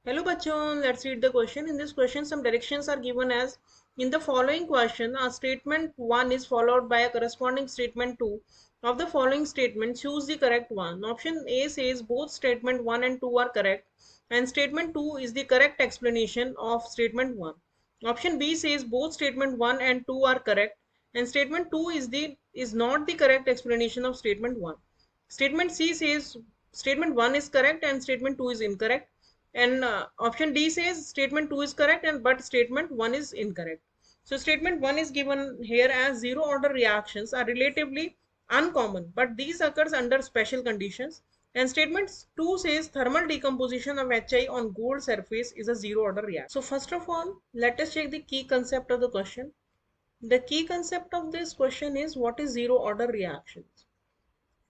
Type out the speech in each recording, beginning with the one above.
Hello bachon, let's read the question. In this question, some directions are given as in the following question, a statement 1 is followed by a corresponding statement 2. Of the following statement, choose the correct one. Option A says both statement 1 and 2 are correct, and statement 2 is the correct explanation of statement 1. Option B says both statement 1 and 2 are correct, and statement 2 is not the correct explanation of statement 1. Statement C says statement 1 is correct and statement 2 is incorrect, and option D says statement 2 is correct and but statement 1 is incorrect. So statement 1 is given here as zero order reactions are relatively uncommon, but these occurs under special conditions. And statement 2 says thermal decomposition of HI on gold surface is a zero order reaction. So first of all, let us check the key concept of the question. The key concept of this question is what is zero order reactions.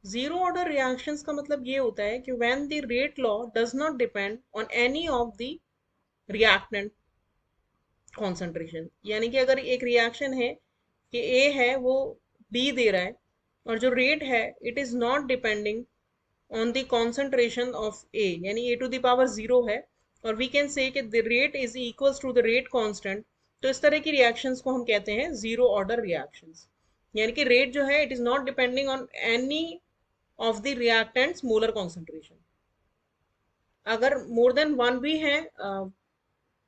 Zero order reactions का मतलब ये होता है कि when the rate law does not depend on any of the reactant concentration, यानी कि अगर एक रिएक्शन है कि ए है वो बी दे रहा है और जो रेट है it is not depending on the concentration of A, यानी A to the power zero है और वी कैन से कि the rate is equals to the rate constant, तो इस तरह की रिएक्शंस को हम कहते हैं जीरो ऑर्डर रिएक्शंस। यानी कि रेट जो है it is not depending on any of the reactants molar concentration. अगर मोर देन वन भी है,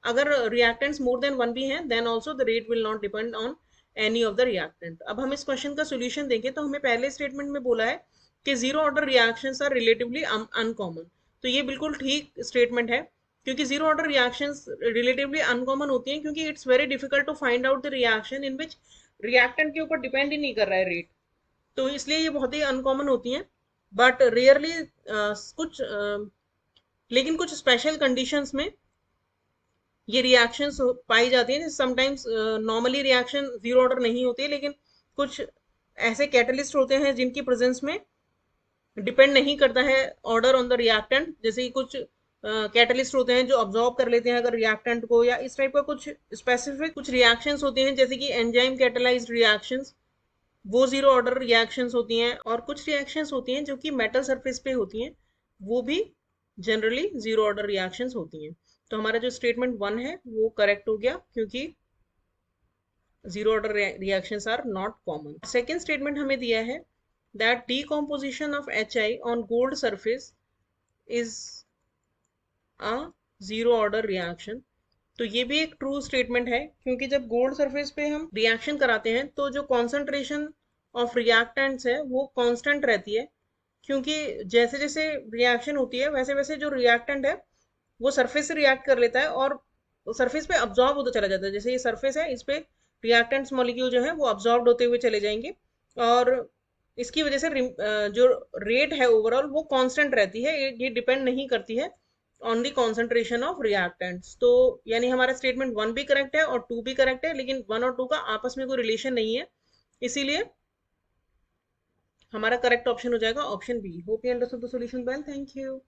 अगर रिएक्टेंट्स मोर देन वन भी हैं then also the rate will not depend on any of the reactant. अब हम इस क्वेश्चन का सॉल्यूशन देखें तो हमें पहले स्टेटमेंट में बोला है कि zero order reactions are relatively uncommon, तो ये बिल्कुल ठीक स्टेटमेंट है क्योंकि zero order reactions relatively uncommon होती हैं क्योंकि it's very difficult to find out the reaction in which reactant के ऊपर डिपेंड ही नहीं कर रहा है रेट, तो इसलिए ये बहुत ही अनकॉमन होती हैं। बट रेयरली कुछ लेकिन कुछ स्पेशल कंडीशंस में ये रिएक्शंस पाई जाती हैं। Sometimes normally reaction zero order नहीं होती है, लेकिन कुछ ऐसे कैटलिस्ट होते हैं जिनकी प्रेजेंस में डिपेंड नहीं करता है ऑर्डर ऑन द रिएक्टेंट, जैसे कि कुछ कैटलिस्ट होते हैं जो ऑब्जॉर्व कर लेते हैं अगर रिएक्टेंट को, या इस टाइप का कुछ स्पेसिफिक कुछ रिएक्शंस होते हैं जैसे कि एंजाइम कैटलाइज्ड रिएक्शंस, वो जीरो ऑर्डर रिएक्शंस होती हैं। और कुछ रिएक्शंस होती हैं जो कि मेटल सरफेस पे होती हैं, वो भी जनरली जीरो ऑर्डर रिएक्शंस होती हैं। तो हमारा जो स्टेटमेंट वन है वो करेक्ट हो गया क्योंकि zero order reactions are not common. Second statement हमें दिया है that decomposition of HI on gold surface is a zero order reaction. तो ये भी एक ट्रू स्टेटमेंट है क्योंकि जब गोल्ड सरफेस पे हम रिएक्शन कराते हैं तो जो कॉन्सेंट्रेशन ऑफ रिएक्टेंट्स है वो कांस्टेंट रहती है, क्योंकि जैसे जैसे रिएक्शन होती है वैसे वैसे जो रिएक्टेंट है वो सरफेस से रिएक्ट कर लेता है और सरफेस पे अब्जॉर्ब होता चला जाता है। जैसे ये सरफेस है इस पे रिएक्टेंट्स मॉलिक्यूल जो है वो अब्जॉर्ब होते हुए चले जाएंगे और इसकी वजह से जो रेट है ओवरऑल वो कांस्टेंट रहती है, ये डिपेंड नहीं करती है on the concentration of reactants. तो यानी हमारा स्टेटमेंट वन भी करेक्ट है और टू भी करेक्ट है, लेकिन वन और टू का आपस में कोई रिलेशन नहीं है, इसीलिए हमारा करेक्ट ऑप्शन हो जाएगा option B. Hope you understood the solution well, thank you.